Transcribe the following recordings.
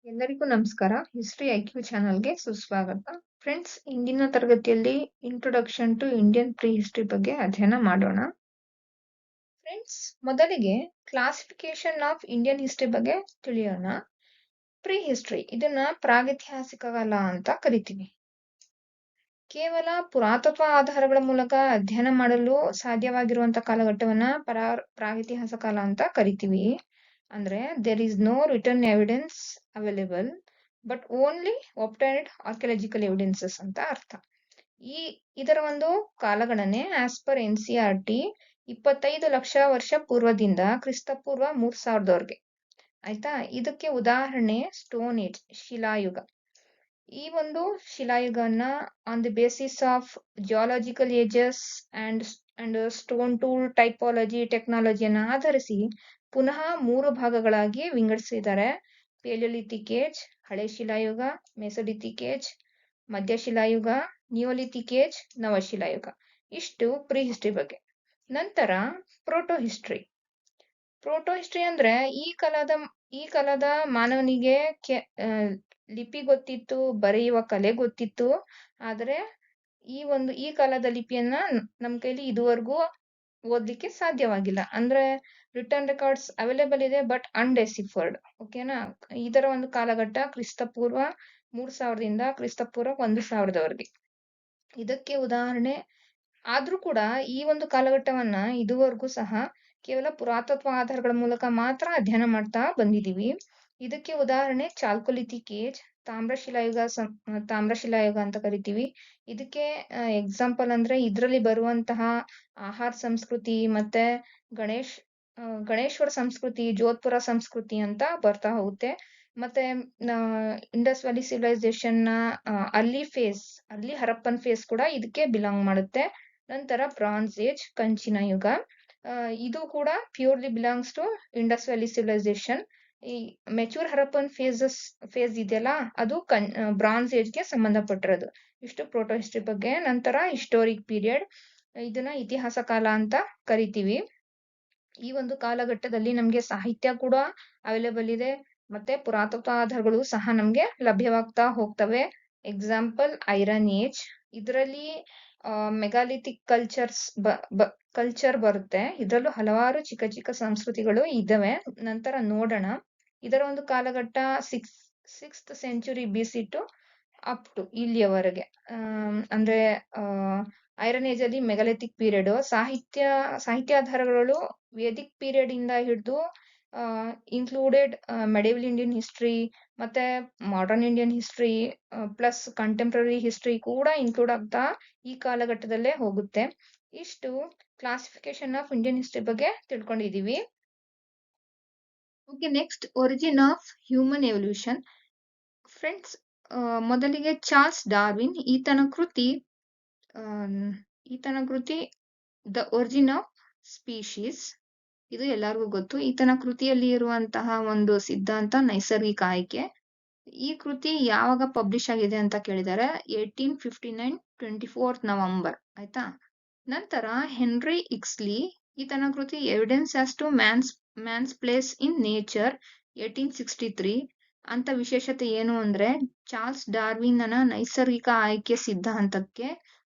ಎಲ್ಲರಿಗೂ ನಮಸ್ಕಾರ. History IQ ಚಾನಲ್‌ಗೆ ಸುಸ್ವಾಗತ. ಫ್ರೆಂಡ್ಸ್, ಇಂದಿನ ತರಗತಿಯಲ್ಲಿ introduction to Indian prehistory ಬಗ್ಗೆ ಅಧ್ಯಯನ ಮಾಡೋಣ. ಫ್ರೆಂಡ್ಸ್, ಮೊದಲಿಗೆ ಕ್ಲಾಸಿಫಿಕೇಶನ್ ಆಫ್ ಇಂಡಿಯನ್ ಹಿಸ್ಟ್ರಿ ಬಗ್ಗೆ ತಿಳಿಯೋಣ. ಪ್ರೀ ಹಿಸ್ಟ್ರಿ ಇದನ್ನ ಪ್ರಾಗೈತಿಹಾಸಿಕ ಕಾಲ ಅಂತ ಕರಿತೀವಿ. ಕೇವಲ ಪುರಾತತ್ವ ಆಧಾರಗಳ ಮೂಲಕ ಅಧ್ಯಯನ ಮಾಡಲು ಸಾಧ್ಯವಾಗಿರುವಂತಹ ಕಾಲಘಟ್ಟವನ್ನ ಪ್ರಾಗೈತಿಹಾಸಿಕ ಕಾಲ ಅಂತ ಕರಿತೀವಿ. ಅಂದ್ರೆ there is no written evidence available but only obtained archaeological evidences ಅಂತ ಅರ್ಥ. ಇದರ ಒಂದು ಕಾಲಗಣನೆ ಆಸ್ ಪರ್ NCERT 25 ಲಕ್ಷ ವರ್ಷ ಪೂರ್ವದಿಂದ ಕ್ರಿಸ್ತಪೂರ್ವ 3000 ಆಯ್ತಾ. ಇದಕ್ಕೆ ಉದಾಹರಣೆ ಸ್ಟೋನ್ ಏಜ್, ಶಿಲಾಯುಗ. ಈ ಒಂದು ಶಿಲಾಯುಗನ on the basis of geological ages and stone tool typology ಟೆಕ್ನಾಲಜಿಯನ್ನು ಆಧರಿಸಿ ಪುನಃ 3 ಭಾಗಗಳಾಗಿ ವಿಂಗಡಿಸಿದ್ದಾರೆ. ಪೇಲಿಯೋಲಿಥಿಕ್ ಏಜ್, ಹಳೆ ಶಿಲಾಯುಗ, ಮೆಸೋಲಿಥಿಕ್ ಏಜ್, ಮಧ್ಯ ಶಿಲಾಯುಗ, ನಿಯೋಲಿಥಿಕ್ ಏಜ್, ನವಶಿಲಾಯುಗ. ಇಷ್ಟು ಪ್ರೀ ಹಿಸ್ಟ್ರಿ ಬಗ್ಗೆ. ನಂತರ ಪ್ರೋಟೋ ಹಿಸ್ಟ್ರಿ. ಪ್ರೋಟೋ ಹಿಸ್ಟ್ರಿ ಅಂದ್ರೆ ಈ ಕಾಲದ ಮಾನವನಿಗೆ ಲಿಪಿ ಗೊತ್ತಿತ್ತು, ಬರೆಯುವ ಕಲೆ ಗೊತ್ತಿತ್ತು. ಆದ್ರೆ ಈ ಕಾಲದ ಲಿಪಿಯನ್ನ ನಮ್ ಕೈಲಿ ಇದುವರೆಗೂ ಓದ್ಲಿಕ್ಕೆ ಸಾಧ್ಯವಾಗಿಲ್ಲ. ಅಂದ್ರೆ ರಿಟರ್ನ್ ರೆಕಾರ್ಡ್ಸ್ ಅವೈಲೇಬಲ್ ಇದೆ ಬಟ್ ಅನ್ಡೆಸಿಫರ್ಡ್. ಓಕೆನಾ. ಇದರ ಒಂದು ಕಾಲಘಟ್ಟ ಕ್ರಿಸ್ತಪೂರ್ವ 3000ದಿಂದ ಕ್ರಿಸ್ತಪೂರ್ವ 1000 ಇದಕ್ಕೆ ಉದಾಹರಣೆ. ಆದ್ರೂ ಕೂಡ ಈ ಒಂದು ಕಾಲಘಟ್ಟವನ್ನ ಇದುವರೆಗೂ ಸಹ ಕೇವಲ ಪುರಾತತ್ವ ಆಧಾರಗಳ ಮೂಲಕ ಮಾತ್ರ ಅಧ್ಯಯನ ಮಾಡ್ತಾ ಬಂದಿದೀವಿ. ಇದಕ್ಕೆ ಉದಾಹರಣೆ ಚಾಲ್ಕೊಲಿಥಿಕ್ ಏಜ್, ತಾಮ್ರಶಿಲಾಯುಗ ಅಂತ ಕರಿತೀವಿ. ಇದಕ್ಕೆ ಎಕ್ಸಾಂಪಲ್ ಅಂದ್ರೆ ಇದ್ರಲ್ಲಿ ಬರುವಂತಹ ಆಹಾರ ಸಂಸ್ಕೃತಿ ಮತ್ತೆ ಗಣೇಶ್ವರ ಸಂಸ್ಕೃತಿ, ಜೋಧ್ಪುರ ಸಂಸ್ಕೃತಿ ಅಂತ ಬರ್ತಾ ಹೋಗುತ್ತೆ. ಮತ್ತೆ ಇಂಡಸ್ ವ್ಯಾಲಿ ಸಿವಿಲೈಸೇಷನ್ ನ ಅಲ್ಲಿ ಹರಪ್ಪನ್ ಫೇಸ್ ಕೂಡ ಇದಕ್ಕೆ ಬಿಲಾಂಗ್ ಮಾಡುತ್ತೆ. ನಂತರ ಬ್ರಾನ್ಸ್ ಏಜ್, ಕಂಚಿನ ಯುಗ. ಇದು ಕೂಡ purely belongs to Indus valley civilisation. ಈ ಮೆಚೂರ್ ಹರಪ್ಪನ್ ಫೇಸ್ ಇದೆಯಲ್ಲ, ಅದು ಬ್ರಾನ್ಸ್ ಏಜ್ ಗೆ ಸಂಬಂಧಪಟ್ಟಿರೋದು. ಇಷ್ಟು ಪ್ರೋಟೋ ಹಿಸ್ಟ್ರಿ ಬಗ್ಗೆ. ನಂತರ ಹಿಸ್ಟೋರಿಕ್ ಪೀರಿಯಡ್, ಇದನ್ನ ಇತಿಹಾಸ ಕಾಲ ಅಂತ ಕರಿತೀವಿ. ಈ ಒಂದು ಕಾಲಘಟ್ಟದಲ್ಲಿ ನಮ್ಗೆ ಸಾಹಿತ್ಯ ಕೂಡ ಅವೈಲೇಬಲ್ ಇದೆ, ಮತ್ತೆ ಪುರಾತತ್ವ ಆಧಾರಗಳು ಸಹ ನಮ್ಗೆ ಲಭ್ಯವಾಗ್ತಾ ಹೋಗ್ತವೆ. Example iron age. ಇದರಲ್ಲಿ ಮೆಗಾಲಿಥಿಕ್ ಕಲ್ಚರ್ ಬರುತ್ತೆ. ಇದರಲ್ಲೂ ಹಲವಾರು ಚಿಕ್ಕ ಚಿಕ್ಕ ಸಂಸ್ಕೃತಿಗಳು ಇದಾವೆ. ನಂತರ ನೋಡೋಣ. ಇದರ ಒಂದು ಕಾಲಘಟ್ಟ 6th century BC to up to ಇಲ್ಲಿಯವರೆಗೆ. ಅಂದ್ರೆ ಐರನ್ ಏಜ್ ಅಲ್ಲಿ ಮೆಗಾಲಿಥಿಕ್ ಪೀರಿಯಡ್. ಸಾಹಿತ್ಯಾಧಾರಗಳು ವೇದಿಕ್ ಪೀರಿಯಡ್ ಇಂದ ಹಿಡಿದು ಇನ್ಕ್ಲೂಡೆಡ್ ಮೆಡಿವಲ್ ಇಂಡಿಯನ್ ಹಿಸ್ಟ್ರಿ, ಮತ್ತೆ modern Indian history plus contemporary history ಕೂಡ ಇನ್ಕ್ಲೂಡ್ ಆಗ್ತಾ ಈ ಕಾಲಘಟ್ಟದಲ್ಲೇ ಹೋಗುತ್ತೆ. ಇಷ್ಟು ಕ್ಲಾಸಿಫಿಕೇಶನ್ ಆಫ್ ಇಂಡಿಯನ್ ಹಿಸ್ಟ್ರಿ ಬಗ್ಗೆ ತಿಳ್ಕೊಂಡಿದೀವಿ. Okay, next origin of human evolution. Friends, ಮೊದಲಿಗೆ ಚಾರ್ಲ್ಸ್ ಡಾರ್ವಿನ್, ಈತನ ಕೃತಿ ದ ಒರಿಜಿನ್ ಆಫ್ ಸ್ಪೀಶೀಸ್. ಇದು ಎಲ್ಲರಿಗೂ ಗೊತ್ತು. ಈತನ ಕೃತಿಯಲ್ಲಿ ಇರುವಂತಹ ಒಂದು ಸಿದ್ಧಾಂತ ನೈಸರ್ಗಿಕ ಆಯ್ಕೆ. ಈ ಕೃತಿ ಯಾವಾಗ ಪಬ್ಲಿಷ್ ಆಗಿದೆ ಅಂತ ಕೇಳಿದರೆ 1859 24th November. ಆಯ್ತಾ. ನಂತರ ಹೆನ್ರಿ ಇಕ್ಸ್ಲಿ, ಈತನ ಕೃತಿ evidence as to man's place in nature 1863. ಅಂತ ವಿಶೇಷತೆ ಏನು ಅಂದ್ರೆ ಚಾರ್ಲ್ಸ್ ಡಾರ್ವಿನ್ ನೈಸರ್ಗಿಕ ಆಯ್ಕೆ ಸಿದ್ಧಾಂತಕ್ಕೆ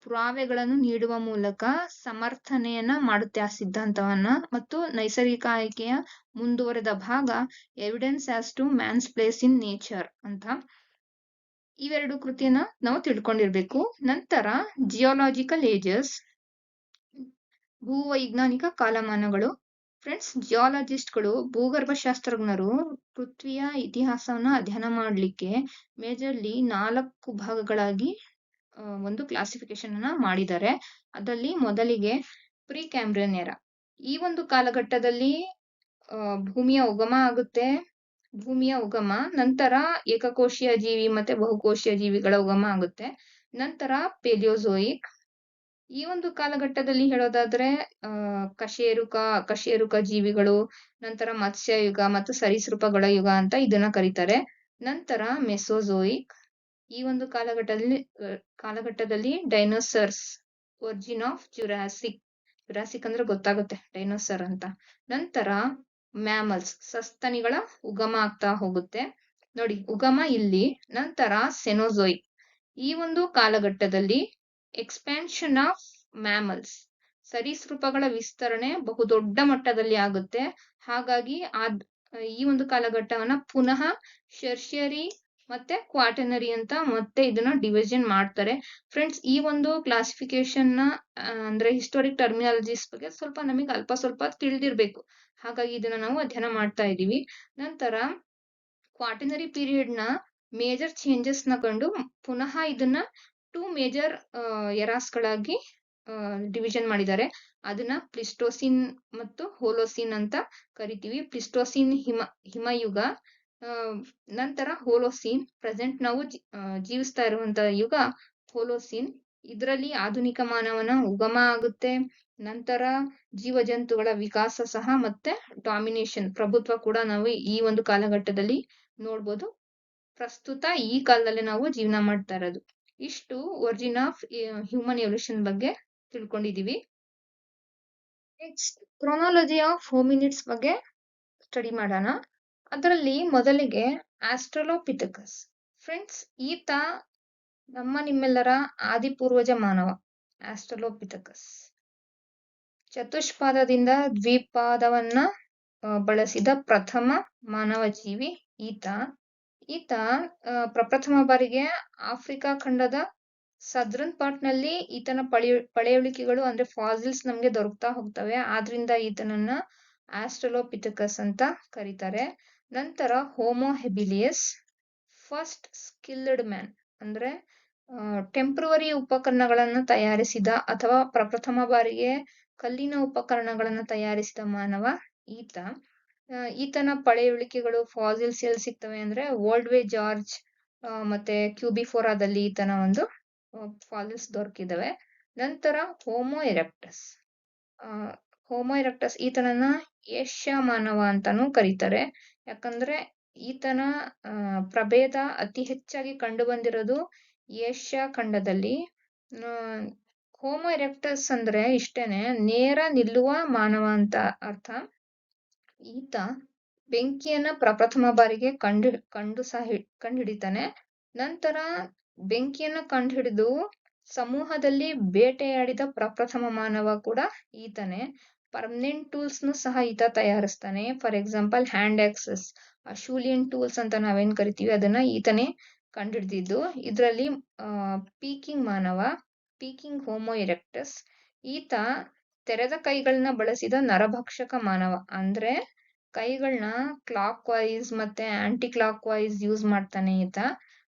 ಪುರಾವೆಗಳನ್ನು ನೀಡುವ ಮೂಲಕ ಸಮರ್ಥನೆಯನ್ನ ಮಾಡುತ್ತೆ ಆ ಸಿದ್ಧಾಂತವನ್ನ. ಮತ್ತು ನೈಸರ್ಗಿಕ ಆಯ್ಕೆಯ ಮುಂದುವರೆದ ಭಾಗ evidence as to man's place in nature ಅಂತ. ಇವೆರಡು ಕೃತಿಯನ್ನ ನಾವು ತಿಳ್ಕೊಂಡಿರ್ಬೇಕು. ನಂತರ ಜಿಯೋಲಾಜಿಕಲ್ ಏಜಸ್, ಭೂವೈಜ್ಞಾನಿಕ ಕಾಲಮಾನಗಳು. ಫ್ರೆಂಡ್ಸ್, ಜಿಯಾಲಜಿಸ್ಟ್ಗಳು, ಭೂಗರ್ಭಶಾಸ್ತ್ರಜ್ಞರು ಪೃಥ್ವಿಯ ಇತಿಹಾಸವನ್ನ ಅಧ್ಯಯನ ಮಾಡಲಿಕ್ಕೆ ಮೇಜರ್ಲಿ 4 ಭಾಗಗಳಾಗಿ ಒಂದು ಕ್ಲಾಸಿಫಿಕೇಶನ್ ಅನ್ನ ಮಾಡಿದ್ದಾರೆ. ಅದರಲ್ಲಿ ಮೊದಲಿಗೆ ಪ್ರೀ ಕ್ಯಾಂಬ್ರಿಯನ್ ಎರಾ. ಈ ಒಂದು ಕಾಲಘಟ್ಟದಲ್ಲಿ ಭೂಮಿಯ ಉಗಮ, ನಂತರ ಏಕಕೋಶೀಯ ಜೀವಿ ಮತ್ತೆ ಬಹುಕೋಶೀಯ ಜೀವಿಗಳ ಉಗಮ ಆಗುತ್ತೆ. ನಂತರ ಪೆಲಿಯೋಜೋಯಿಕ್. ಈ ಒಂದು ಕಾಲಘಟ್ಟದಲ್ಲಿ ಹೇಳೋದಾದ್ರೆ ಕಶೇರುಕ ಜೀವಿಗಳು, ನಂತರ ಮತ್ಸ್ಯಯುಗ ಮತ್ತು ಸರೀಸೃಪಗಳ ಯುಗ ಅಂತ ಇದನ್ನ ಕರೀತಾರೆ. ನಂತರ ಮೆಸೋಜೋಯಿಕ್. ಈ ಒಂದು ಕಾಲಘಟ್ಟದಲ್ಲಿ ಡೈನೋಸರ್ಸ್, ಒರಿಜಿನ್ ಆಫ್ ಜುರಾಸಿಕ್ ಅಂದ್ರೆ ಗೊತ್ತಾಗುತ್ತೆ ಡೈನೋಸರ್ ಅಂತ. ನಂತರ ಮ್ಯಾಮಲ್ಸ್, ಸಸ್ತನಿಗಳ ಉಗಮ ಆಗ್ತಾ ಹೋಗುತ್ತೆ. ನೋಡಿ, ಉಗಮ ಇಲ್ಲಿ, ನಂತರ ಸೆನೋಜೋಯಿಕ್. ಈ ಒಂದು ಕಾಲಘಟ್ಟದಲ್ಲಿ ಎಕ್ಸ್ಪ್ಯಾನ್ಷನ್ ಆಫ್ ಮ್ಯಾಮಲ್ಸ್, ಸರೀಸೃಪಗಳ ವಿಸ್ತರಣೆ ಬಹುದೊಡ್ಡ ಮಟ್ಟದಲ್ಲಿ ಆಗುತ್ತೆ. ಹಾಗಾಗಿ ಈ ಒಂದು ಕಾಲಘಟ್ಟವನ್ನ ಪುನಃ ಶರ್ಷಿಯರಿ ಮತ್ತೆ ಕ್ವಾಟನರಿ ಅಂತ ಮತ್ತೆ ಇದನ್ನ ಡಿವಿಷನ್ ಮಾಡ್ತಾರೆ. ಫ್ರೆಂಡ್ಸ್, ಈ ಒಂದು ಕ್ಲಾಸಿಫಿಕೇಶನ್ ನ ಅಂದ್ರೆ ಹಿಸ್ಟೋರಿಕ್ ಟರ್ಮಿನಾಲಜೀಸ್ ಬಗ್ಗೆ ಸ್ವಲ್ಪ ನಮಗೆ ಅಲ್ಪ ಸ್ವಲ್ಪ ತಿಳಿದಿರ್ಬೇಕು. ಹಾಗಾಗಿ ಇದನ್ನ ನಾವು ಅಧ್ಯಯನ ಮಾಡ್ತಾ ಇದೀವಿ. ನಂತರ ಕ್ವಾಟನರಿ ಪೀರಿಯಡ್ ನ ಮೇಜರ್ ಚೇಂಜಸ್ ನ ಕಂಡು ಪುನಃ ಇದನ್ನ 2 ಮೇಜರ್ ಎರಾಸ್ ಗಳಾಗಿ ಡಿವಿಷನ್ ಮಾಡಿದ್ದಾರೆ. ಅದನ್ನ ಪ್ಲಿಸ್ಟೋಸಿನ್ ಮತ್ತು ಹೋಲೋಸಿನ್ ಅಂತ ಕರಿತೀವಿ. ಪ್ಲಿಸ್ಟೋಸಿನ್ ಹಿಮಯುಗ, ನಂತರ ಹೋಲೋಸಿನ್ ಪ್ರೆಸೆಂಟ್ ನಾವು ಜೀವಿಸ್ತಾ ಇರುವಂತಹ ಯುಗ ಹೋಲೋಸಿನ್. ಇದರಲ್ಲಿ ಆಧುನಿಕ ಮಾನವನ ಉಗಮ ಆಗುತ್ತೆ. ನಂತರ ಜೀವಜಂತುಗಳ ವಿಕಾಸ ಸಹ ಮತ್ತೆ ಡಾಮಿನೇಷನ್, ಪ್ರಭುತ್ವ ಕೂಡ ನಾವು ಈ ಒಂದು ಕಾಲಘಟ್ಟದಲ್ಲಿ ನೋಡ್ಬೋದು. ಪ್ರಸ್ತುತ ಈ ಕಾಲದಲ್ಲಿ ನಾವು ಜೀವನ ಮಾಡ್ತಾ ಇರೋದು. ಇಷ್ಟು ಒರಿಜಿನ್ ಆಫ್ ಹ್ಯೂಮನ್ ಎವಲ್ಯೂಷನ್ ಬಗ್ಗೆ ತಿಳ್ಕೊಂಡಿದೀವಿ. ನೆಕ್ಸ್ಟ್ ಕ್ರೊನಾಲಜಿ ಆಫ್ ಹೋಮಿನಿಡ್ಸ್ ಬಗ್ಗೆ ಸ್ಟಡಿ ಮಾಡೋಣ. ಅದರಲ್ಲಿ ಮೊದಲಿಗೆ ಆಸ್ಟ್ರಲೋಪಿಥೆಕಸ್. ಫ್ರೆಂಡ್ಸ್, ಈತ ನಿಮ್ಮೆಲ್ಲರ ಆದಿಪೂರ್ವಜ ಮಾನವ. ಆಸ್ಟ್ರಲೋಪಿಥೆಕಸ್ ಚತುಷ್ಪಾದದಿಂದ ದ್ವಿಪಾದವನ್ನ ಬಳಸಿದ ಪ್ರಥಮ ಮಾನವ ಜೀವಿ ಈತ ಪ್ರಪ್ರಥಮ ಬಾರಿಗೆ ಆಫ್ರಿಕಾ ಖಂಡದ ಸದರ್ನ್ ಪಾರ್ಟ್ ನಲ್ಲಿ ಈತನ ಪಳೆಯುಳಿಕೆಗಳು ಅಂದ್ರೆ ಫಾಸಿಲ್ಸ್ ನಮ್ಗೆ ದೊರಕ್ತಾ ಹೋಗ್ತವೆ. ಆದ್ರಿಂದ ಈತನನ್ನ ಆಸ್ಟ್ರಲೋಪಿಥೆಕಸ್ ಅಂತ ಕರೀತಾರೆ. ನಂತರ ಹೋಮೋ ಹೆಬಿಲಿಯಸ್, ಫಸ್ಟ್ ಸ್ಕಿಲ್ಡ್ ಮ್ಯಾನ್, ಅಂದ್ರೆ ಟೆಂಪ್ರವರಿ ಉಪಕರಣಗಳನ್ನ ತಯಾರಿಸಿದ ಅಥವಾ ಪ್ರಪ್ರಥಮ ಬಾರಿಗೆ ಕಲ್ಲಿನ ಉಪಕರಣಗಳನ್ನ ತಯಾರಿಸಿದ ಮಾನವ ಈತನ ಪಳೆಯುಳಿಕೆಗಳು ಫಾಸಿಲ್ಸ್ ಎಲ್ಲಿ ಸಿಗ್ತವೆ ಅಂದ್ರೆ ಓಲ್ಡ್ ವೇ ಜಾರ್ಜ್ ಮತ್ತೆ ಕ್ಯೂಬಿಫೋರಾದಲ್ಲಿ ಈತನ ಒಂದು ಫಾಸಿಲ್ಸ್ ದೊರಕಿದವೆ. ನಂತರ ಹೋಮೋ ಎರೆಕ್ಟಸ್ ಈತನನ್ನ ಏಷ್ಯಾ ಮಾನವ ಅಂತಾನು ಕರೀತಾರೆ. ಯಾಕಂದ್ರೆ ಈತನ ಪ್ರಭೇದ ಅತಿ ಹೆಚ್ಚಾಗಿ ಕಂಡು ಬಂದಿರೋದು ಏಷ್ಯಾ ಖಂಡದಲ್ಲಿ. ಹೋಮೋ ಎರೆಕ್ಟಸ್ ಅಂದ್ರೆ ಇಷ್ಟೇನೆ, ನೇರ ನಿಲ್ಲುವ ಮಾನವ ಅಂತ ಅರ್ಥ. ಈತ ಬೆಂಕಿಯನ್ನ ಪ್ರಪ್ರಥಮ ಬಾರಿಗೆ ಕಂಡುಹಿಡಿತಾನೆ. ನಂತರ ಬೆಂಕಿಯನ್ನ ಕಂಡುಹಿಡಿದು ಸಮೂಹದಲ್ಲಿ ಬೇಟೆಯಾಡಿದ ಪ್ರಪ್ರಥಮ ಮಾನವ ಕೂಡ ಈತನೇ. ಪರ್ಮನೆಂಟ್ ಟೂಲ್ಸ್ ನು ಸಹ ಈತ ತಯಾರಿಸ್ತಾನೆ. For example hand axes, Acheulian tools ಅಂತ ನಾವೇನ್ ಕರಿತೀವಿ ಅದನ್ನ ಈತನೇ ಕಂಡುಹಿಡಿದಿದ್ದು. ಇದರಲ್ಲಿ ಪೀಕಿಂಗ್ ಹೋಮೋ ಎರೆಕ್ಟಸ್, ಈತ ತೆರೆದ ಕೈಗಳನ್ನ ಬಳಸಿದ ನರಭಕ್ಷಕ ಮಾನವ. ಅಂದ್ರೆ ಕೈಗಳನ್ನ ಕ್ಲಾಕ್ ವೈಸ್ ಮತ್ತೆ ಆಂಟಿ ಕ್ಲಾಕ್ ವೈಸ್ ಯೂಸ್ ಮಾಡ್ತಾನೆ ಈತ.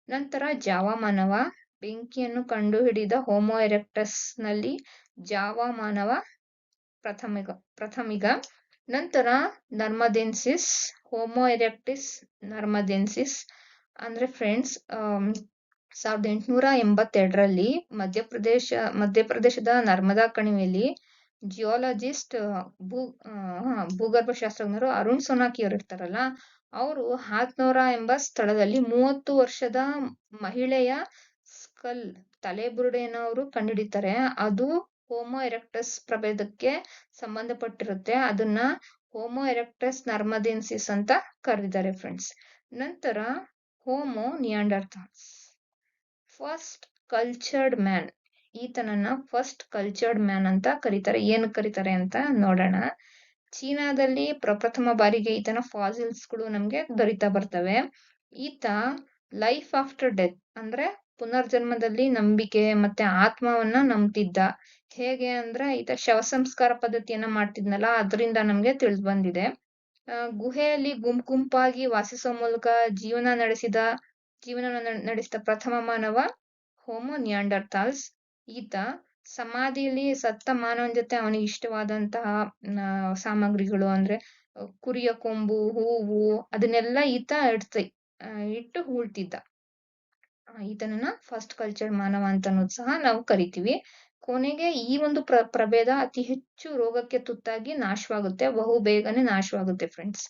ನಂತರ ಜಾವಾ ಮಾನವ, ಬೆಂಕಿಯನ್ನು ಕಂಡುಹಿಡಿದ ಹೋಮೋ ಎರೆಕ್ಟಸ್ ನಲ್ಲಿ ಜಾವಾ ಮಾನವ ಪ್ರಥಮಿಗ. ನಂತರ ನರ್ಮದೆನ್ಸಿಸ್, ಹೋಮೋ ಎರೆಕ್ಟಿಸ್ ನರ್ಮದೆನ್ಸಿಸ್. ಅಂದ್ರೆ ಫ್ರೆಂಡ್ಸ್, 1882ರಲ್ಲಿ ಮಧ್ಯಪ್ರದೇಶದ ನರ್ಮದಾ ಕಣಿವೆಯಲ್ಲಿ ಜಿಯಾಲಜಿಸ್ಟ್ ಭೂಗರ್ಭಶಾಸ್ತ್ರಜ್ಞರು ಅರುಣ್ ಸೊನಾಕಿ ಅವರು ಇರ್ತಾರಲ್ಲ, ಅವರು ಹಾತ್ನೋರಾ ಎಂಬ ಸ್ಥಳದಲ್ಲಿ 30 ವರ್ಷದ ಮಹಿಳೆಯ ಸ್ಕಲ್, ತಲೆಬುರುಡೆಯನ್ನು ಅವರು ಕಂಡುಹಿಡಿತಾರೆ. ಅದು ಹೋಮೋ ಎರೆಕ್ಟಸ್ ಪ್ರಭೇದಕ್ಕೆ ಸಂಬಂಧಪಟ್ಟಿರುತ್ತೆ. ಅದನ್ನ ಹೋಮೋ ಎರೆಕ್ಟಸ್ ನರ್ಮದೆನ್ಸಿಸ್ ಅಂತ ಕರೆದಿದ್ದಾರೆ ಫ್ರೆಂಡ್ಸ್. ನಂತರ Homo Neanderthals, first cultured man. ಈತನನ್ನ ಫಸ್ಟ್ ಕಲ್ಚರ್ಡ್ ಮ್ಯಾನ್ ಅಂತ ಕರೀತಾರೆ. ಏನು ಕರೀತಾರೆ ಅಂತ ನೋಡೋಣ. ಚೀನಾದಲ್ಲಿ ಪ್ರಪ್ರಥಮ ಬಾರಿಗೆ ಈತನ ಫಾಸಿಲ್ಸ್ ಗಳು ನಮ್ಗೆ ದೊರೀತಾ ಬರ್ತವೆ. ಈತ ಲೈಫ್ ಆಫ್ಟರ್ ಡೆತ್ ಅಂದ್ರೆ ಪುನರ್ಜನ್ಮದಲ್ಲಿ ನಂಬಿಕೆ ಮತ್ತೆ ಆತ್ಮವನ್ನ ನಂಬ್ತಿದ್ದ. ಹೇಗೆ ಅಂದ್ರೆ ಈತ ಶವ ಸಂಸ್ಕಾರ ಪದ್ಧತಿಯನ್ನ ಮಾಡ್ತಿದ್ನಲ್ಲ, ಅದರಿಂದ ನಮ್ಗೆ ತಿಳಿದು ಬಂದಿದೆ. ಗುಹೆಯಲ್ಲಿ ಗುಂಪಾಗಿ ವಾಸಿಸೋ ಮೂಲಕ ಜೀವನ ನಡೆಸಿದ ಪ್ರಥಮ ಮಾನವ ಹೋಮೋ ನಿಯಾಂಡರ್ಥಾಲ್ಸ್. ಈತ ಸಮಾಧಿಯಲ್ಲಿ ಸತ್ತ ಮಾನವನ ಜೊತೆ ಅವನಿಗೆ ಇಷ್ಟವಾದಂತಹ ಸಾಮಗ್ರಿಗಳು ಅಂದ್ರೆ ಕುರಿಯ ಕೊಂಬು, ಹೂವು, ಅದನ್ನೆಲ್ಲ ಈತ ಇಟ್ಟು ಹೂಳ್ತಿದ್ದ. ಈತನನ್ನ ಫಸ್ಟ್ ಕಲ್ಚರ್ಡ್ ಮಾನವ ಅಂತನೂ ಸಹ ನಾವು ಕರಿತೀವಿ. ಕೊನೆಗೆ ಈ ಒಂದು ಪ್ರಭೇದ ಅತಿ ಹೆಚ್ಚು ರೋಗಕ್ಕೆ ತುತ್ತಾಗಿ ನಾಶವಾಗುತ್ತೆ, ಬಹು ಬೇಗನೆ ನಾಶವಾಗುತ್ತೆ ಫ್ರೆಂಡ್ಸ್.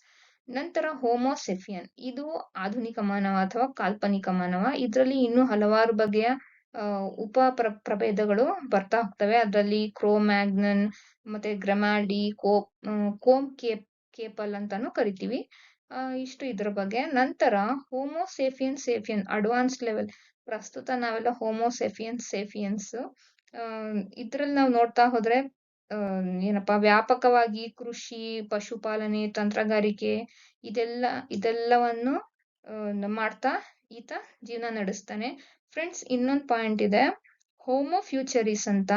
ನಂತರ ಹೋಮೋಸೆಫಿಯನ್, ಇದು ಆಧುನಿಕ ಮಾನವ ಅಥವಾ ಕಾಲ್ಪನಿಕ ಮಾನವ. ಇದರಲ್ಲಿ ಇನ್ನೂ ಹಲವಾರು ಬಗೆಯ ಪ್ರಭೇದಗಳು ಬರ್ತಾ ಹೋಗ್ತವೆ. ಅದರಲ್ಲಿ ಕ್ರೋಮ್ಯಾಗ್ನನ್ ಮತ್ತೆ ಗ್ರಮಾಲ್ಡಿ, ಕೋಮ್ ಕೇಪಲ್ ಅಂತಾನು ಕರಿತೀವಿ. ಇಷ್ಟು ಇದ್ರ ಬಗ್ಗೆ. ನಂತರ ಹೋಮೋಸೇಫಿಯನ್ ಅಡ್ವಾನ್ಸ್ ಲೆವೆಲ್. ಪ್ರಸ್ತುತ ನಾವೆಲ್ಲ ಹೋಮೋಸೆಫಿಯನ್ಸ್ ಇದ್ರಲ್ಲಿ ನಾವು ನೋಡ್ತಾ ಹೋದ್ರೆ ಏನಪ್ಪಾ ವ್ಯಾಪಕವಾಗಿ ಕೃಷಿ, ಪಶುಪಾಲನೆ, ತಂತ್ರಗಾರಿಕೆ ಇದೆಲ್ಲವನ್ನು ಮಾಡ್ತಾ ಈತ ಜೀವನ ನಡೆಸ್ತಾನೆ. ಫ್ರೆಂಡ್ಸ್, ಇನ್ನೊಂದು ಪಾಯಿಂಟ್ ಇದೆ, ಹೋಮೋ ಫ್ಯೂಚರಿಸ್ ಅಂತ.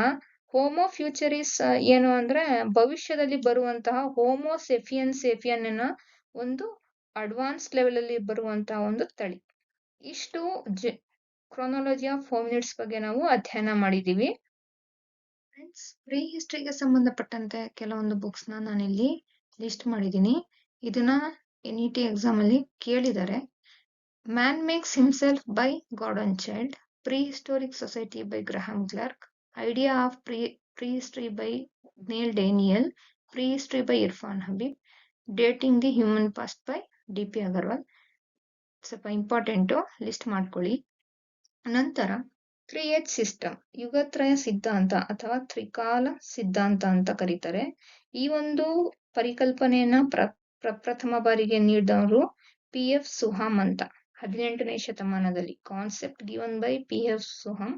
ಹೋಮೋ ಫ್ಯೂಚರಿಸ್ ಏನು ಅಂದ್ರೆ ಭವಿಷ್ಯದಲ್ಲಿ ಬರುವಂತಹ ಹೋಮೋಸೆಫಿಯನ್ ಒಂದು ಅಡ್ವಾನ್ಸ್ ಲೆವೆಲ್ ಅಲ್ಲಿ ಬರುವಂತಹ ಒಂದು ತಳಿ. ಇಷ್ಟು ಕ್ರೊನಾಲಜಿ ಆಫ್ ಹೋಮಿನಿಡ್ಸ್ ಬಗ್ಗೆ ನಾವು ಅಧ್ಯಯನ ಮಾಡಿದೀವಿ. ಫ್ರೆಂಡ್ಸ್, ಪ್ರೀ ಹಿಸ್ಟ್ರಿಗೆ ಸಂಬಂಧಪಟ್ಟಂತೆ ಕೆಲವೊಂದು ಬುಕ್ಸ್ ನಾನಿಲ್ಲಿ ಲಿಸ್ಟ್ ಮಾಡಿದ್ದೀನಿ. ಇದನ್ನ NET ಎಕ್ಸಾಮ್ ಅಲ್ಲಿ ಕೇಳಿದ್ದಾರೆ. Man makes himself by Gordon Childe, prehistoric society by Grahame Clark, idea of prehistory by Neil Daniel, prehistory by Irfan Habib, dating the human past by DP Agarwal. ಸ್ವಲ್ಪ important, list ಮಾಡ್ಕೊಳ್ಳಿ. ನಂತರ 3H system, ಯುಗತ್ರಯ ಸಿದ್ಧಾಂತ ಅಥವಾ ತ್ರಿಕಾಲ ಸಿದ್ಧಾಂತ ಅಂತ ಕರೀತಾರೆ. ಈ ಒಂದು ಪರಿಕಲ್ಪನೆಯನ್ನ ಪ್ರಪ್ರಥಮ ಬಾರಿಗೆ ನೀಡಿದವರು PF ಸುಹಾಮ್ ಅಂತ 18ನೇ ಶತಮಾನದಲ್ಲಿ. Concept given by PF Suhm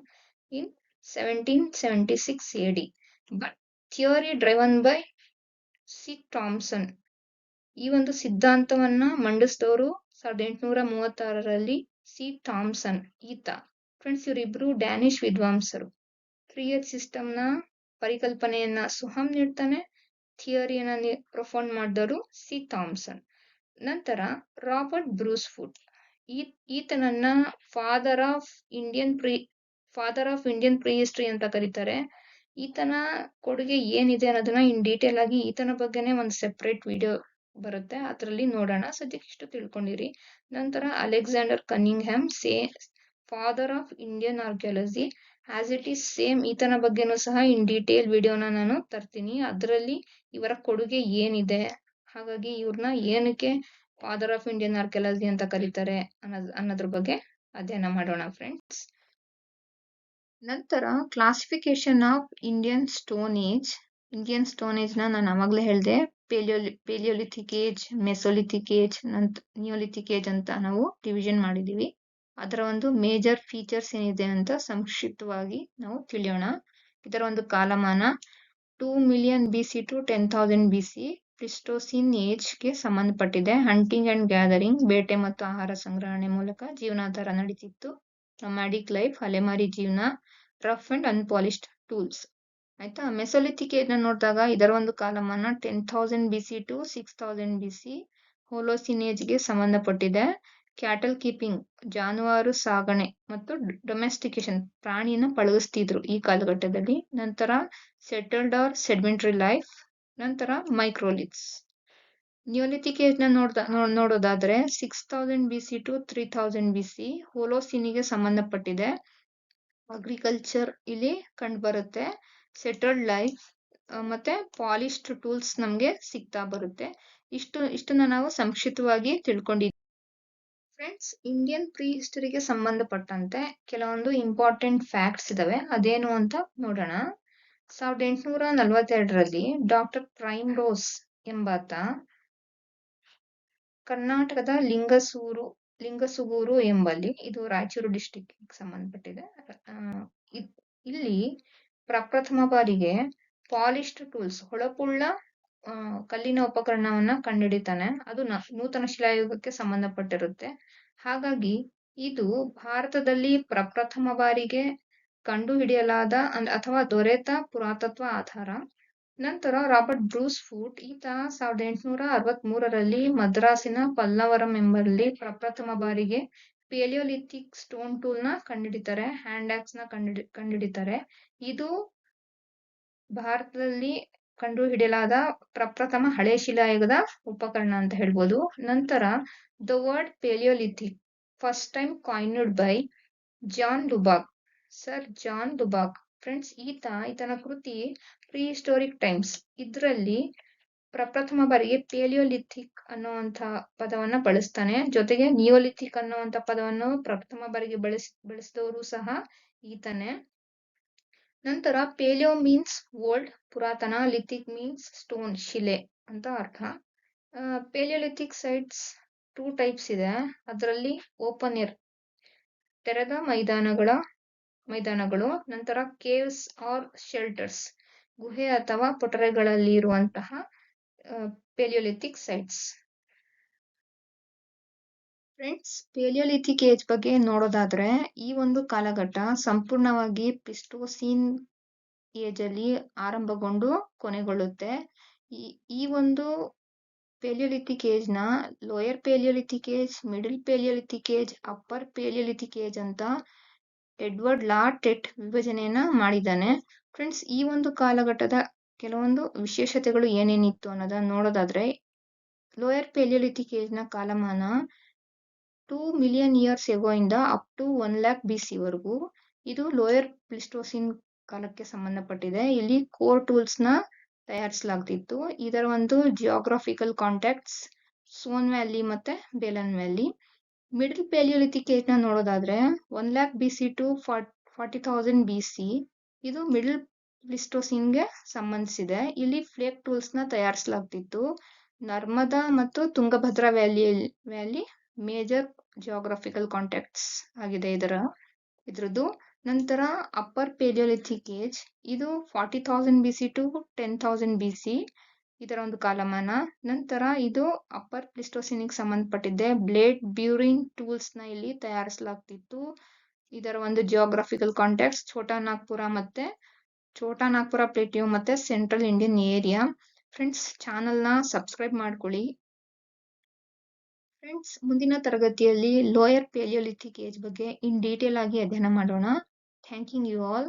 in 1776 AD, but theory driven by C Thomsen. ಈ ಒಂದು ಸಿದ್ಧಾಂತವನ್ನ ಮಂಡಿಸಿದವರು 1836ರಲ್ಲಿ C ಥಾಮ್ಸನ್ ಈತ. ಫ್ರೆಂಡ್ಸ್, ಇವರಿಬ್ರು ಡ್ಯಾನಿಶ್ ವಿದ್ವಾಂಸರು. 3H ಸಿಸ್ಟಮ್ನ ಪರಿಕಲ್ಪನೆಯನ್ನ ಸುಹಾಮ್ ನೀಡ್ತಾನೆ, ಥಿಯರಿಯನ್ನ ಪ್ರೊಫೌಂಡ್ ಮಾಡಿದವರು C ಥಾಮ್ಸನ್. ನಂತರ ರಾಬರ್ಟ್ ಬ್ರೂಸ್ಫುಟ್, ಈತನನ್ನ ಫಾದರ್ ಆಫ್ ಇಂಡಿಯನ್ ಪ್ರೀಹಿಸ್ಟರಿ ಅಂತ ಕರೀತಾರೆ. ಈತನ ಕೊಡುಗೆ ಏನಿದೆ ಅನ್ನೋದನ್ನ ಇನ್ ಡೀಟೇಲ್ ಆಗಿ ಈತನ ಬಗ್ಗೆನೇ ಒಂದು ಸೆಪರೇಟ್ ವಿಡಿಯೋ ಬರುತ್ತೆ, ಅದರಲ್ಲಿ ನೋಡೋಣ. ಸದ್ಯಕ್ಕೆ ಇಷ್ಟು ತಿಳ್ಕೊಂಡಿರಿ. ನಂತರ Alexander Cunningham, father of Indian archaeology, as it is same ಈತನ ಬಗ್ಗೆನೂ ಸಹ ಇನ್ ಡೀಟೇಲ್ ವಿಡಿಯೋನ ನಾನು ತರ್ತೀನಿ. ಅದರಲ್ಲಿ ಇವರ ಕೊಡುಗೆ ಏನಿದೆ, ಹಾಗಾಗಿ ಇವ್ರನ್ನ ಏನಕ್ಕೆ ಫಾದರ್ ಆಫ್ ಇಂಡಿಯನ್ ಆರ್ಕಿಯಾಲಜಿ ಅಂತ ಕರೀತಾರೆ ಅನ್ನೋದ್ರ ಬಗ್ಗೆ ಅಧ್ಯಯನ ಮಾಡೋಣ ಫ್ರೆಂಡ್ಸ್. ನಂತರ classification of Indian stone age ನಾನು ಅವಾಗಲೇ ಹೇಳಿದೆ. Palaeolithic age, Mesolithic age, Neolithic age ಅಂತ ನಾವು ಡಿವಿಷನ್ ಮಾಡಿದೀವಿ. ಅದರ ಒಂದು ಮೇಜರ್ ಫೀಚರ್ಸ್ ಏನಿದೆ ಅಂತ ಸಂಕ್ಷಿಪ್ತವಾಗಿ ನಾವು ತಿಳಿಯೋಣ. ಇದರ ಒಂದು ಕಾಲಮಾನ 2 million BC to 10,000 BC Pleistocene ಏಜ್ಗೆ ಸಂಬಂಧಪಟ್ಟಿದೆ. ಹಂಟಿಂಗ್ ಅಂಡ್ ಗ್ಯಾದರಿಂಗ್, ಬೇಟೆ ಮತ್ತು ಆಹಾರ ಸಂಗ್ರಹಣೆ ಮೂಲಕ ಜೀವನಾಧಾರ ನಡೀತಿತ್ತು. ನೊಮ್ಯಾಡಿಕ್ ಲೈಫ್, ಅಲೆಮಾರಿ ಜೀವನ, ರಫ್ ಅಂಡ್ ಅನ್ಪಾಲಿಶ್ಡ್ ಟೂಲ್ಸ್. ಆಯ್ತಾ. ಮೆಸೋಲಿಥಿಕ್ ಏಜ್ ನೋಡಿದಾಗ ಇದರ ಒಂದು ಕಾಲಮಾನ 10,000 BC ಟು 6,000 BC ಹೋಲೋಸಿನ್ ಏಜ್ಗೆ ಸಂಬಂಧಪಟ್ಟಿದೆ. ಕ್ಯಾಟಲ್ ಕೀಪಿಂಗ್, ಜಾನುವಾರು ಸಾಗಣೆ ಮತ್ತು ಡೊಮೆಸ್ಟಿಕೇಶನ್, ಪ್ರಾಣಿಯನ್ನ ಪಳಗಿಸ್ತಿದ್ರು ಈ ಕಾಲಘಟ್ಟದಲ್ಲಿ. ನಂತರ ಸೆಟಲ್ಡ್ ಆರ್ ಸೆಡಿಮೆಂಟರಿ ಲೈಫ್. ನಂತರ ಮೈಕ್ರೋಲಿಥ್ಸ್. ನಿಯೋಲಿಥಿಕ್ ಏಜ್ ನೋಡೋದಾದ್ರೆ 6,000 BC ಟು 3,000 BC ಹೋಲೋಸಿನಿಗೆ ಸಂಬಂಧಪಟ್ಟಿದೆ. ಅಗ್ರಿಕಲ್ಚರ್ ಇಲ್ಲಿ ಕಂಡು ಬರುತ್ತೆ. ಸೆಟಲ್ಡ್ ಲೈಫ್ ಮತ್ತೆ ಪಾಲಿಶ್ಡ್ ಟೂಲ್ಸ್ ನಮ್ಗೆ ಸಿಗ್ತಾ ಬರುತ್ತೆ. ಇಷ್ಟನ್ನ ನಾವು ಸಂಕ್ಷಿಪ್ತವಾಗಿ ತಿಳ್ಕೊಂಡಿದ್ದೀವಿ. ಫ್ರೆಂಡ್ಸ್, ಇಂಡಿಯನ್ ಪ್ರೀ ಹಿಸ್ಟರಿಗೆ ಸಂಬಂಧಪಟ್ಟಂತೆ ಕೆಲವೊಂದು ಇಂಪಾರ್ಟೆಂಟ್ ಫ್ಯಾಕ್ಟ್ಸ್ ಇದಾವೆ. ಅದೇನು ಅಂತ ನೋಡೋಣ. 1842ರಲ್ಲಿ ಡಾಕ್ಟರ್ ಪ್ರೈಮ್ ರೋಸ್ ಎಂಬಾತ ಕರ್ನಾಟಕದ ಲಿಂಗಸುಗೂರು ಎಂಬಲ್ಲಿ, ಇದು ರಾಯಚೂರು ಡಿಸ್ಟಿಕ್ ಸಂಬಂಧಪಟ್ಟಿದೆ, ಇಲ್ಲಿ ಪ್ರಪ್ರಥಮ ಬಾರಿಗೆ ಪಾಲಿಶ್ಡ್ ಟೂಲ್ಸ್, ಹೊಳಪುಳ್ಳ ಕಲ್ಲಿನ ಉಪಕರಣವನ್ನ ಕಂಡುಹಿಡಿತಾನೆ. ಅದು ನೂತನ ಶಿಲಾಯುಗಕ್ಕೆ ಸಂಬಂಧಪಟ್ಟಿರುತ್ತೆ. ಹಾಗಾಗಿ ಇದು ಭಾರತದಲ್ಲಿ ಪ್ರಪ್ರಥಮ ಬಾರಿಗೆ ಕಂಡುಹಿಡಿಯಲಾದ ಅಥವಾ ದೊರೆತ ಪುರಾತತ್ವ ಆಧಾರ. ನಂತರ ರಾಬರ್ಟ್ ಬ್ರೂಸ್ಫುಟ್, ಈತ 1863ರಲ್ಲಿ ಮದ್ರಾಸಿನ ಪಲ್ಲವರಂ ಎಂಬಲ್ಲಿ ಪ್ರಪ್ರಥಮ ಬಾರಿಗೆ ಪೇಲಿಯೋಲಿಥಿಕ್ ಸ್ಟೋನ್ ಟೂಲ್ ನ ಕಂಡುಹಿಡಿತಾರೆ, ಹ್ಯಾಂಡ್ ಆಕ್ಸ್ ನ ಕಂಡುಹಿಡಿತಾರೆ. ಇದು ಭಾರತದಲ್ಲಿ ಕಂಡುಹಿಡಿಯಲಾದ ಪ್ರಪ್ರಥಮ ಹಳೆ ಶಿಲಾಯುಗದ ಉಪಕರಣ ಅಂತ ಹೇಳ್ಬೋದು. ನಂತರ the word palaeolithic first time coined by sir John Lubbock. Friends, ಈತನ ಕೃತಿ ಪ್ರೀಹಿಸ್ಟೋರಿಕ್ ಟೈಮ್ಸ್, ಇದರಲ್ಲಿ ಪ್ರಪ್ರಥಮ ಬಾರಿಗೆ ಪೇಲಿಯೋಲಿಥಿಕ್ ಅನ್ನುವಂಥ ಪದವನ್ನ ಬಳಸ್ತಾನೆ. ಜೊತೆಗೆ ನಿಯೋಲಿಥಿಕ್ ಅನ್ನುವಂಥ ಪದವನ್ನು ಪ್ರಪ್ರಥಮ ಬಾರಿಗೆ ಬಳಸಿದವರು ಸಹ ಈತನೇ. ನಂತರ ಪೇಲಿಯೋ ಮೀನ್ಸ್ ಓಲ್ಡ್, ಪುರಾತನ, ಲಿಥಿಕ್ ಮೀನ್ಸ್ ಸ್ಟೋನ್, ಶಿಲೆ ಅಂತ ಅರ್ಥ. ಪೇಲಿಯೋಲಿಥಿಕ್ ಸೈಟ್ಸ್ 2 ಟೈಪ್ಸ್ ಇದೆ. ಅದರಲ್ಲಿ ಓಪನ್ ಏರ್ ತೆರೆದ ಮೈದಾನಗಳು, ನಂತರ ಕೇವ್ಸ್ ಆರ್ ಶೆಲ್ಟರ್ಸ್ ಗುಹೆ ಅಥವಾ ಪೊಟರೆಗಳಲ್ಲಿ ಇರುವಂತಹ ಪೆಲಿಯೋಲಿಥಿಕ್ ಸೈಟ್ಸ್. ಫ್ರೆಂಡ್ಸ್, ಪೆಲಿಯೋಲಿಥಿಕ್ ಏಜ್ ಬಗ್ಗೆ ನೋಡೋದಾದ್ರೆ ಈ ಒಂದು ಕಾಲಘಟ್ಟ ಸಂಪೂರ್ಣವಾಗಿ ಪ್ಲಿಸ್ಟೋಸೀನ್ ಏಜ್ ಅಲ್ಲಿ ಆರಂಭಗೊಂಡು ಕೊನೆಗೊಳ್ಳುತ್ತೆ. ಈ ಒಂದು ಪೆಲಿಯೋಲಿಥಿಕ್ ಏಜ್ ನ lower palaeolithic age, middle palaeolithic age, upper palaeolithic age ಅಂತ ಎಡ್ವರ್ಡ್ ಲಾ ಟೆಟ್ ವಿಭಜನೆಯನ್ನ ಮಾಡಿದ್ದಾನೆ. ಫ್ರೆಂಡ್ಸ್, ಈ ಒಂದು ಕಾಲಘಟ್ಟದ ಕೆಲವೊಂದು ವಿಶೇಷತೆಗಳು ಏನೇನಿತ್ತು ಅನ್ನೋದನ್ನ ನೋಡೋದಾದ್ರೆ ಲೋಯರ್ ಪೆಲಿಯೋಲಿಥಿಕ್ ಏಜ್ ನ ಕಾಲಮಾನ 2 ಮಿಲಿಯನ್ ಇಯರ್ಸ್ ಎಗೋ ಇಂದ ಅಪ್ ಟು 1 ಲ್ಯಾಕ್ BC ವರೆಗೂ. ಇದು ಲೋಯರ್ ಪ್ಲಿಸ್ಟೋಸಿನ್ ಕಾಲಕ್ಕೆ ಸಂಬಂಧಪಟ್ಟಿದೆ. ಇಲ್ಲಿ ಕೋರ್ ಟೂಲ್ಸ್ ನ ತಯಾರಿಸಲಾಗ್ತಿತ್ತು. ಇದರ ಒಂದು ಜಿಯೋಗ್ರಾಫಿಕಲ್ ಕಾಂಟ್ಯಾಕ್ಟ್ಸ್ ಸೋನ್ ವ್ಯಾಲಿ ಮತ್ತೆ ಬೇಲನ್ ವ್ಯಾಲಿ. ಮಿಡಲ್ ಪೆಲಿಯೋಲಿಥಿಕ್ ಏಜ್ ನ ನೋಡೋದಾದ್ರೆ 1 ಲ್ಯಾಕ್ BC ಟು 40,000 BC. ಇದು ಮಿಡಲ್ ಪ್ಲಿಸ್ಟೋಸಿನ್ಗೆ ಸಂಬಂಧಿಸಿದೆ. ಇಲ್ಲಿ ಫ್ಲೇಕ್ ಟೂಲ್ಸ್ ನ ತಯಾರಿಸಲಾಗ್ತಿತ್ತು. ನರ್ಮದಾ ಮತ್ತು Tungabhadra valley major geographical contacts ಆಗಿದೆ ಇದ್ರದ್ದು. ನಂತರ ಅಪ್ಪರ್ ಪೆಲಿಯೋಲಿಥಿಕ್ ಏಜ್, ಇದು 40,000 BC ಟು 10,000 BC ಇದರ ಒಂದು ಕಾಲಮಾನ. ನಂತರ ಇದು ಅಪ್ಪರ್ ಪ್ಲಿಸ್ಟೋಸಿನ್ಗೆ ಸಂಬಂಧಪಟ್ಟಿದೆ. ಬ್ಲೇಡ್ ಬ್ಯೂರಿನ್ ಟೂಲ್ಸ್ ನ ಇಲ್ಲಿ ತಯಾರಿಸಲಾಗ್ತಿತ್ತು. ಇದರ ಒಂದು ಜಿಯೋಗ್ರಾಫಿಕಲ್ ಕಾಂಟ್ಯಾಕ್ಟ್ಸ್ ಛೋಟಾ ನಾಗ್ಪುರ ಪ್ಲೇಟ್ಯೂ ಮತ್ತೆ central Indian area. Friends, channel ನ ಸಬ್ಸ್ಕ್ರೈಬ್ ಮಾಡ್ಕೊಳ್ಳಿ. ಫ್ರೆಂಡ್ಸ್, ಮುಂದಿನ ತರಗತಿಯಲ್ಲಿ ಲೋಯರ್ ಪೆಲಿಯೋಲಿಥಿಕ್ ಏಜ್ ಬಗ್ಗೆ ಇನ್ ಡೀಟೇಲ್ ಆಗಿ ಅಧ್ಯಯನ ಮಾಡೋಣ. Thanking you all.